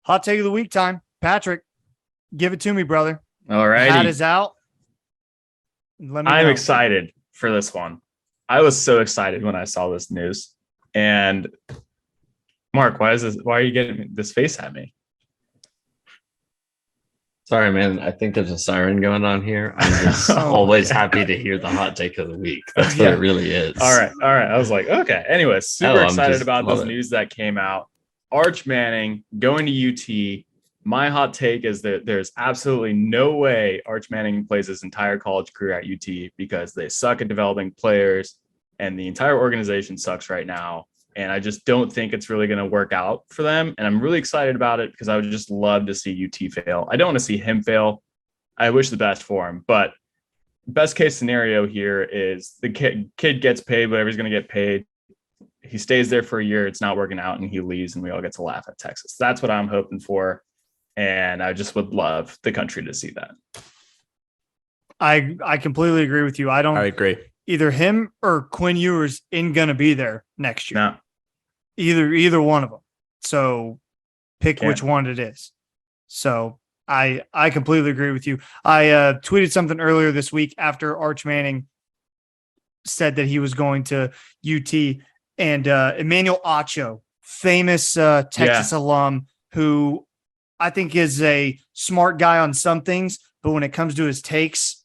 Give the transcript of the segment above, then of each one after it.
Hot take of the week time. Patrick, give it to me, brother. All Hat righty. is out. Let me I'm know. excited for this one. I was so excited when I saw this news. And Mark, why are you getting this face at me? Sorry, man. I think there's a siren going on here. I'm just always happy to hear the hot take of the week. That's what it really is. All right. I was like, okay. Anyway, super excited about this news that came out. Arch Manning going to UT. My hot take is that there's absolutely no way Arch Manning plays his entire college career at UT because they suck at developing players and the entire organization sucks right now. And I just don't think it's really going to work out for them. And I'm really excited about it because I would just love to see UT fail. I don't want to see him fail. I wish the best for him. But best case scenario here is the kid gets paid whatever he's going to get paid. He stays there for a year. It's not working out and he leaves and we all get to laugh at Texas. That's what I'm hoping for. And I just would love the country to see that. I completely agree with you. I agree. Either him or Quinn Ewers ain't gonna be there next year. No. Either one of them. So pick which one it is. So I completely agree with you. I tweeted something earlier this week after Arch Manning said that he was going to UT, and Emmanuel Acho, famous Texas alum, who I think is a smart guy on some things, but when it comes to his takes,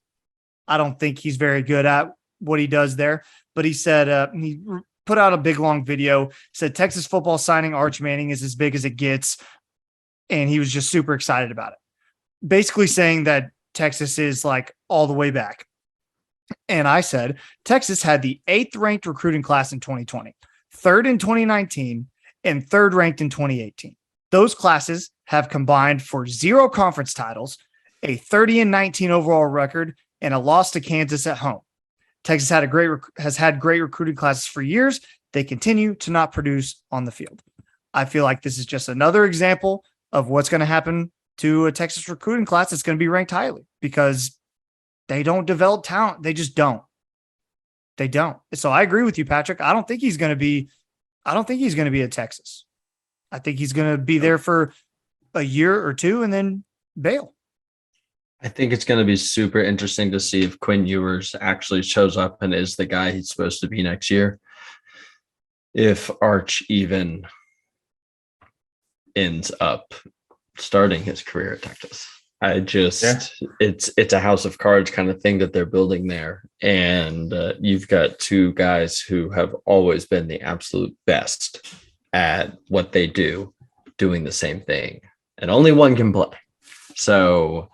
I don't think he's very good at what he does there. But he said, he put out a big long video, said Texas football signing Arch Manning is as big as it gets. And he was just super excited about it. Basically saying that Texas is like all the way back. And I said, Texas had the 8th ranked recruiting class in 2020, 3rd in 2019, and 3rd ranked in 2018. Those classes have combined for 0 conference titles, a 30-19 overall record, and a loss to Kansas at home. Texas has had great recruiting classes for years. They continue to not produce on the field. I feel like this is just another example of what's going to happen to a Texas recruiting class that's going to be ranked highly because they don't develop talent. They just don't. They don't. So I agree with you, Patrick. I don't think he's going to be at Texas. I think he's going to be there for a year or two and then bail. I think it's going to be super interesting to see if Quinn Ewers actually shows up and is the guy he's supposed to be next year. If Arch even ends up starting his career at Texas. It's a house of cards kind of thing that they're building there. And you've got two guys who have always been the absolute best at what they do, doing the same thing. And only one can play. So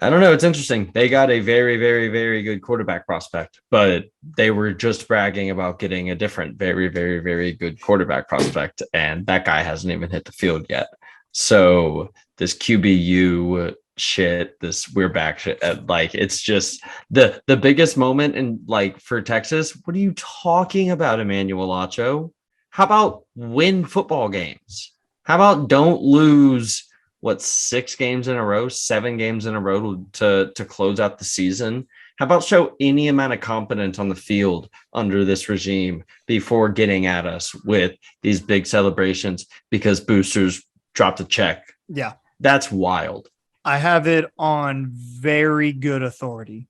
I don't know. It's interesting. They got a very, very, very good quarterback prospect, but they were just bragging about getting a different very, very, very good quarterback prospect. And that guy hasn't even hit the field yet. So this QBU shit, this we're back shit, like it's just the biggest moment in like for Texas. What are you talking about, Emmanuel Acho? How about win football games? How about don't lose 6 games in a row, 7 games in a row to close out the season? How about show any amount of competence on the field under this regime before getting at us with these big celebrations because boosters dropped a check? Yeah. That's wild. I have it on very good authority.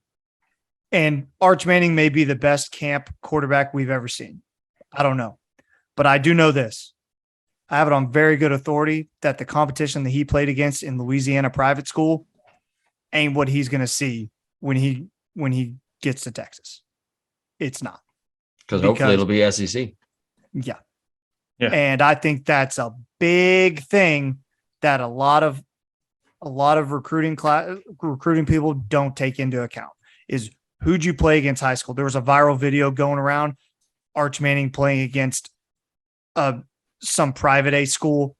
And Arch Manning may be the best camp quarterback we've ever seen. I don't know. But I do know this. I have it on very good authority that the competition that he played against in Louisiana private school ain't what he's going to see when he gets to Texas. It's not. Because hopefully it'll be SEC. Yeah. And I think that's a big thing that a lot of recruiting people don't take into account is who'd you play against high school? There was a viral video going around Arch Manning playing against some private A school,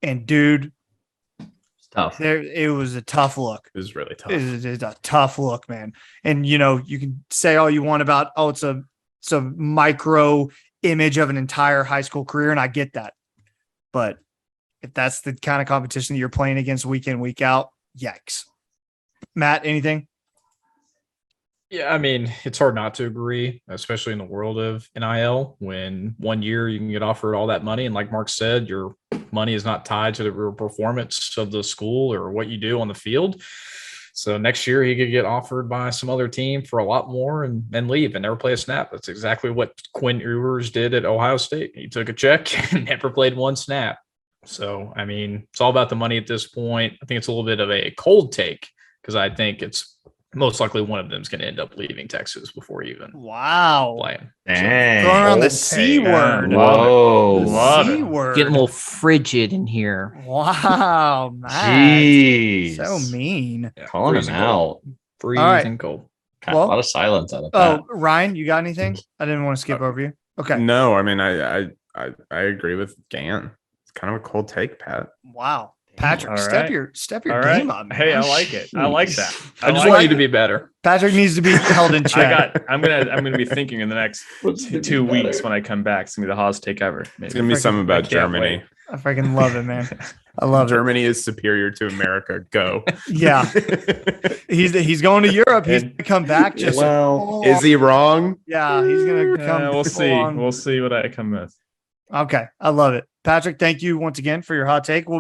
and dude, it's tough. It was a tough look. It was really tough. It's a tough look, man. And you can say all you want about it's a micro image of an entire high school career, and I get that. But if that's the kind of competition that you're playing against week in, week out, yikes. Matt, anything? Yeah, I mean, it's hard not to agree, especially in the world of NIL, when 1 year you can get offered all that money. And like Mark said, you're money is not tied to the real performance of the school or what you do on the field. So next year he could get offered by some other team for a lot more and leave and never play a snap. That's exactly what Quinn Ewers did at Ohio State. He took a check and never played one snap. So, I mean, it's all about the money at this point. I think it's a little bit of a cold take because I think it's most likely one of them is going to end up leaving Texas before even playing. Dang. Throwing around the C word. Whoa. The C word. Getting a little frigid in here. Wow, Matt. Jeez. So mean. Yeah, Calling him freezing out. cold. Freezing right. cold. Got a lot of silence out of that. Oh, Ryan, you got anything? I didn't want to skip over you. Okay. No, I mean, I agree with Gant. It's kind of a cold take, Pat. Wow. Patrick, All step right. your All game right. up. Man. Hey, I like it. I like that. I just like want you it. to be better. Patrick needs to be held in check. I'm gonna be thinking in the next 2 weeks when I come back. It's gonna be the hottest take ever. Maybe. It's gonna be something about I can't Germany. wait. I freaking love it, man. I love Germany is superior to America. Go. it. Yeah. He's going to Europe. He's gonna come back. Just Is he wrong? yeah, he's gonna come. We'll see. full on. We'll see what I come with. Okay. I love it. Patrick, thank you once again for your hot take. We'll